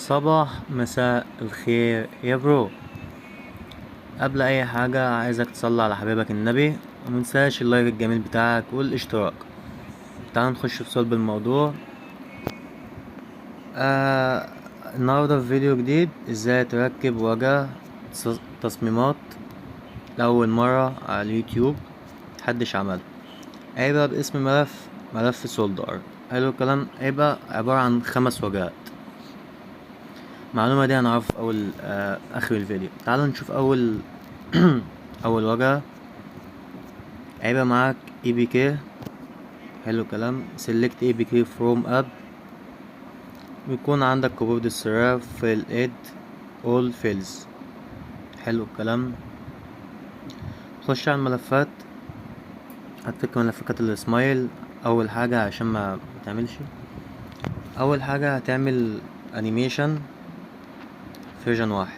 صباح مساء الخير يا برو. قبل اي حاجة عايزك تصلي على حبيبك النبي ومنساش اللايك الجميل بتاعك والاشتراك. تعال نخش في صلب الموضوع. آه النهاردة في فيديو جديد ازاي تركب واجهة تصميمات لأول مرة على اليوتيوب محدش عملها. هيبقى باسم ملف سولدر. حلو الكلام. هيبقى عبارة عن 5 واجهات. المعلومة دي هنعرف في أول آخر الفيديو. تعالوا نشوف أول أول واجهة. هيبقى معاك APK. حلو الكلام. select APK from app. بيكون عندك كيبورد السراب في ال add all fields. حلو الكلام. خش على الملفات. هتفك ملفات السمايل أول حاجة عشان ما تعملش. أول حاجة هتعمل انيميشن فيرجن 1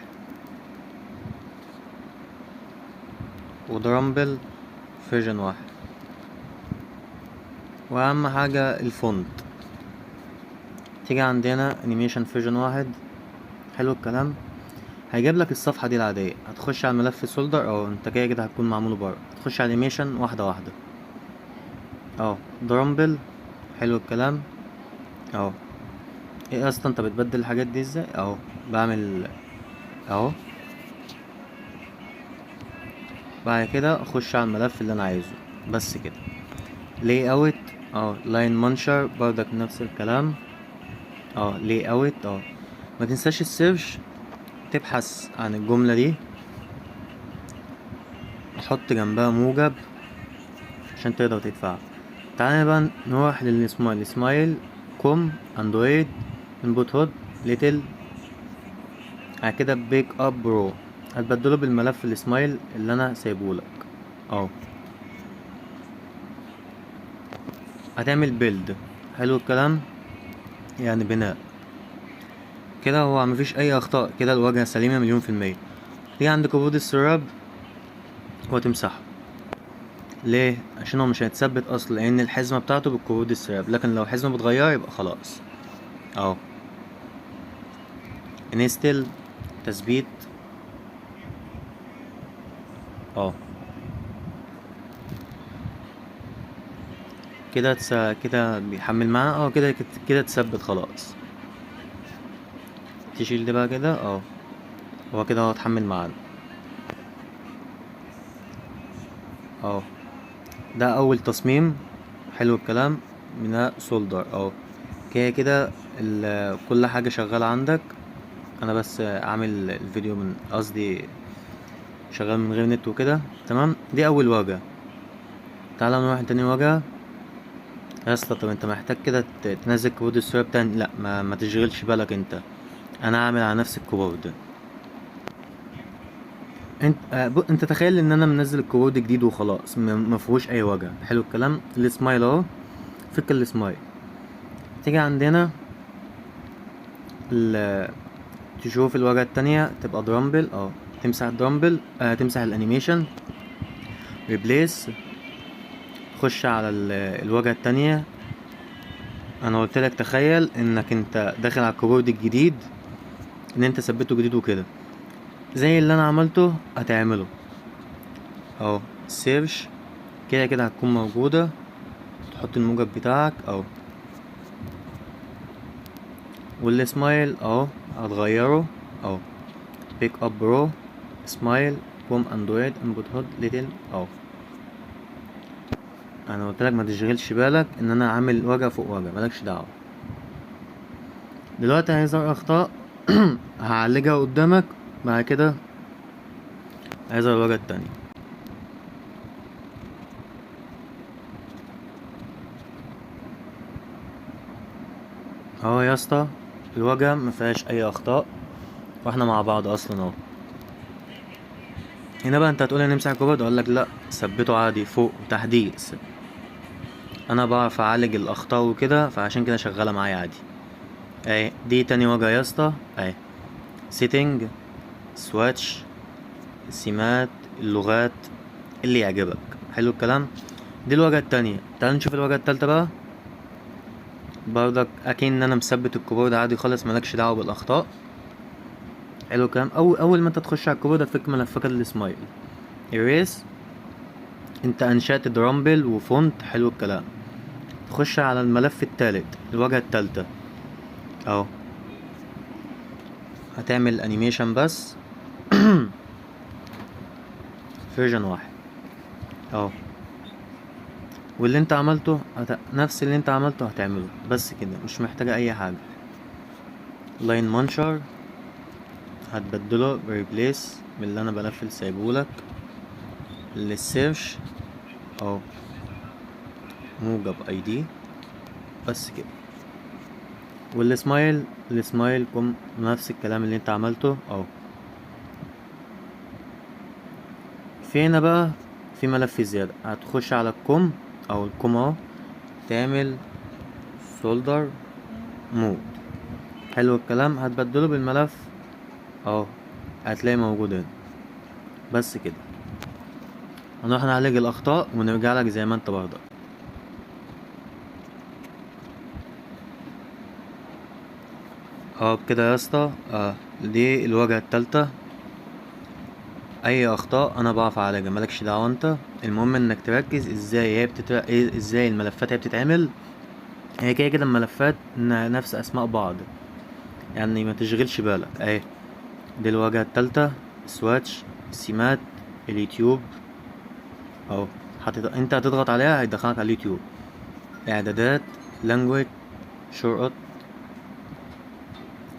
ودرامبل فيرجن 1. واهم حاجة الفونت. تيجي عندنا انيميشن فيرجن 1. حلو الكلام. هيجيب لك الصفحة دي العادية. هتخش على الملف سولدر او انت كده هتكون معموله بره. تخش على انيميشن واحدة واحدة اهو. درامبل. حلو الكلام اهو. ايه اصلا انت بتبدل الحاجات دي ازاي اهو. بعمل اهو. بعد كده اخش على الملف اللي انا عايزه بس كده. لاي اوت اهو. لاين مانشر برضك نفس الكلام اهو. لاي اوت اهو. ما تنساش السيرش. تبحث عن الجملة دي تحط جنبها موجب عشان تقدر تدفع. تعالى بقى نروح للسمايل. سمايل كوم اندرويد انبوت هود ليتل. بعد كده بيك اب برو. هتبدله بالملف السمايل اللي انا سايبهولك اهو. هتعمل بيلد. حلو الكلام. يعني بناء كده. هو مفيش اي اخطاء كده. الواجهة سليمة 100%. تيجي عند كيبورد السراب وتمسحه. ليه؟ عشان هو مش هيتثبت اصلا لان الحزمة بتاعته بالكيبورد السراب. لكن لو الحزمة بتغير يبقى خلاص اهو. انستل تثبيت اه. كده كده بيحمل معانا اه. كده اتثبت خلاص. تشيل ده بقى كده اه. هو كده هو اتحمل معانا اه. ده اول تصميم. حلو الكلام. من سولدر اه. كده كل حاجة شغالة عندك. انا بس عامل الفيديو من قصدي شغال من غير نت وكده تمام. دي اول واجهة. تعالى نروح تاني واجهة. يا اسطى طب انت محتاج كده تنزل كيبورد السراب تاني. لا ما تشغلش بالك انت. انا عامل على نفس الكيبورد. انت تخيل ان انا منزل الكيبورد جديد وخلاص ما فيهوش اي واجهة. حلو الكلام. السمايل اهو. فك السمايل. تيجي عندنا تشوف الواجهة التانية تبقى درامبل اه. تمسح الدرامبل تمسح الانيميشن ريبليس. خش على الواجهة التانية. انا قلت لك تخيل انك انت داخل على الكيبورد الجديد ان انت ثبته جديد وكده. زي اللي انا عملته هتعمله اهو. سيرش كده هتكون موجودة. تحط الموجب بتاعك اهو. والسمايل اهو هتغيره اهو. بيك اب برو سمايل كوم اندرويد انبوت هود ليتل اهو. انا قلت لك ما تشغلش بالك ان انا عامل واجهة فوق واجهة مالكش دعوة. دلوقتي هيظهر اخطاء هعالجها قدامك. بعد كده هيظهر الواجهة التانية اهو. يا اسطى الواجهة مفيهاش اي اخطاء واحنا مع بعض اصلا اهو. هنا بقى انت هتقولي نمسح الكيبورد. اقول لك لا ثبته عادي فوق تحديث. انا بعرف اعالج الاخطاء وكده فعشان كده شغاله معايا عادي. اهي دي تاني واجهه يا اسطى اهي. سيتنج سواتش السمات اللغات اللي يعجبك. حلو الكلام. دي الواجهه التانية. تعال نشوف الواجهه التالتة بقى. برضك اكن انا مثبت الكيبورد عادي خالص، مالكش دعوه بالاخطاء. حلو الكلام. اول ما انت تخش على الكيبورد هتفك ملفات السمايل erase. انت انشأت درامبل وفونت. حلو الكلام. تخش على الملف التالت، الواجهة التالتة اهو، هتعمل انيميشن بس فيرجن 1 اهو. واللي انت عملته نفس اللي انت عملته هتعمله بس كده، مش محتاجة اي حاجة. لاين مانشر هتبدله بريبليس من اللي انا بلفل سايبهولك للسيرش اهو، موجب اي دي بس كده. السمايل كم نفس الكلام اللي انت عملته اهو. في هنا بقى في ملف زيادة، هتخش على الكوم او الكوم اهو، تعمل سولدر مود. حلو الكلام. هتبدله بالملف اهو، هتلاقي موجود هنا بس كده. هنروح نعالج الاخطاء ونرجع لك زي ما انت برضه اهو بكده يا اسطى. دي الواجهة التالتة. اي اخطاء انا بعرف اعالجها، مالكش دعوه انت. المهم انك تركز ازاي هي ازاي الملفات هي بتتعمل. هي كده كده الملفات نفس اسماء بعض، يعني ما تشغلش بالك اهي. دي الواجهه التالتة، سواتش، سمات، اليوتيوب اهو. انت هتضغط عليها هيدخلك على اليوتيوب. اعدادات، لانجويج، شورت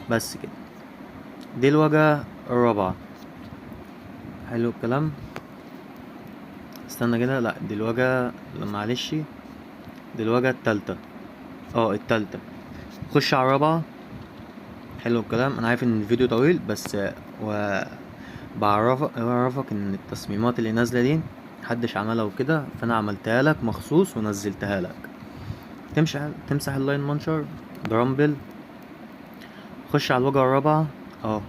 بس كده. دي الواجهه الرابعه. حلو الكلام. استنى كده، لا دي الواجهه، معلش، دي الواجهه التالتة التالتة. خش على الرابعة. حلو الكلام. انا عارف ان الفيديو طويل بس و بعرفك ان التصميمات اللي نازله دي محدش عملها وكده، فانا عملتها لك مخصوص ونزلتها لك. تمسح اللاين مانشر، درامبل، خش على الواجهه الرابعه اهو.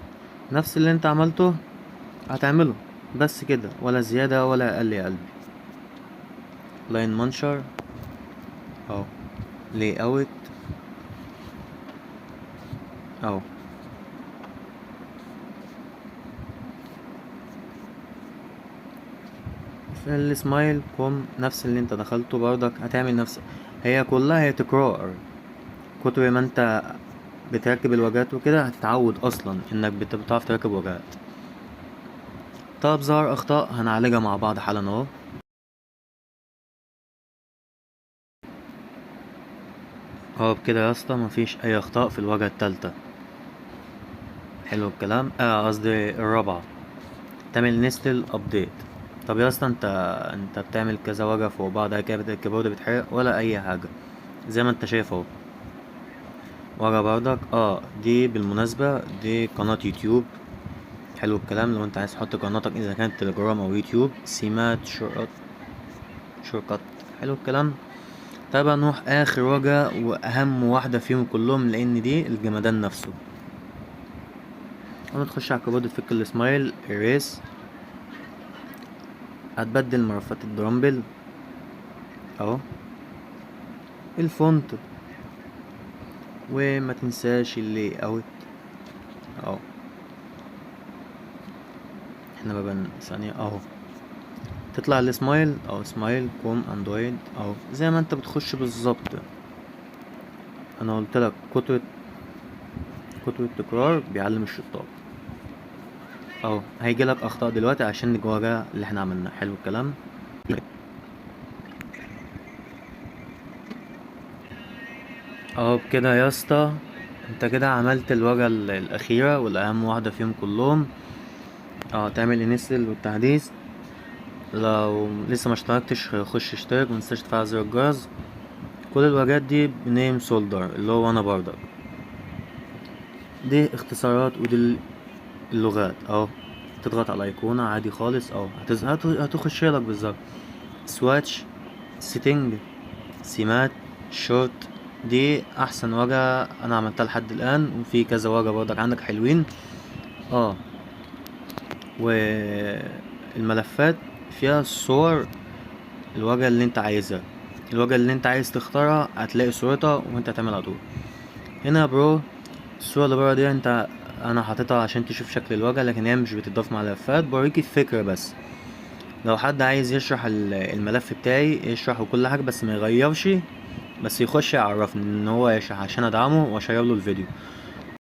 نفس اللي انت عملته هتعمله بس كده، ولا زياده ولا اقل يا قلبي. لاين مانشر اهو، لي اوت اهو. في السمايل كوم نفس اللي انت دخلته برضك هتعمل نفس. هي كلها هي تكرار. كتر ما انت بتركب الواجهات وكده هتتعود اصلا انك بتعرف تركب واجهات. طب ظهر اخطاء هنعالجها مع بعض حالا اهو. اهو بكده يا اسطى مفيش اي اخطاء في الواجهة التالتة. حلو الكلام. قصدي الرابعة. تعمل نستل ابديت. طب يا اسطى انت بتعمل كذا واجهة فوق بعض كده، الكيبورد بيتحرق ولا اي حاجة؟ زي ما انت شايف اهو. واجهة برضك دي بالمناسبة دي قناة يوتيوب. حلو الكلام. لو انت عايز تحط قناتك اذا كانت تليجرام او يوتيوب، سمات شوركات. حلو الكلام. طيب هنروح اخر واجهة واهم واحدة فيهم كلهم لان دي الجمدان نفسه. انا تخش على الكيبورد تفك السمايل erase. هتبدل ملفات الدرامبل اهو، الفونت، وما تنساش اللي اوت اهو. احنا بقى ثانية اهو. تطلع السمايل او سمايل كوم اندرويد اهو، زي ما انت بتخش بالظبط. انا قلت لك كتر التكرار بيعلم الشطار اهو. هيجي لك اخطاء دلوقتي عشان الواجهة اللي احنا عملناه. حلو الكلام. اهو بكده يا اسطى، انت كده عملت الواجهة الاخيرة والاهم واحدة فيهم كلهم. تعمل انستل والتحديث. لو لسه ما اشتركتش خش اشترك، متنساش تفعل زر الجرس. كل الواجهات دي بنيم سولدر اللي هو انا برضك. دي اختصارات ودي اللغات اهو. تضغط على الايقونة عادي خالص اهو، هتخش لك بالظبط. سواتش، سيتنج، سمات، شورت. دي احسن واجهة انا عملتها لحد الان، وفي كذا واجهة برضك عندك حلوين والملفات فيها صور الواجهة اللي انت عايزها. الوجهة اللي انت عايز تختارها هتلاقي صورتها وانت هتعمل على طول. هنا يا برو الصورة اللي برا دي انا حاططها عشان تشوف شكل الوجه، لكن هي مش بتضاف مع ملفات، بوريك الفكرة بس. لو حد عايز يشرح الملف بتاعي يشرحه كل حاجة بس ما يغيرش، بس يخش يعرفني ان هو يشرح عشان ادعمه واشير له الفيديو.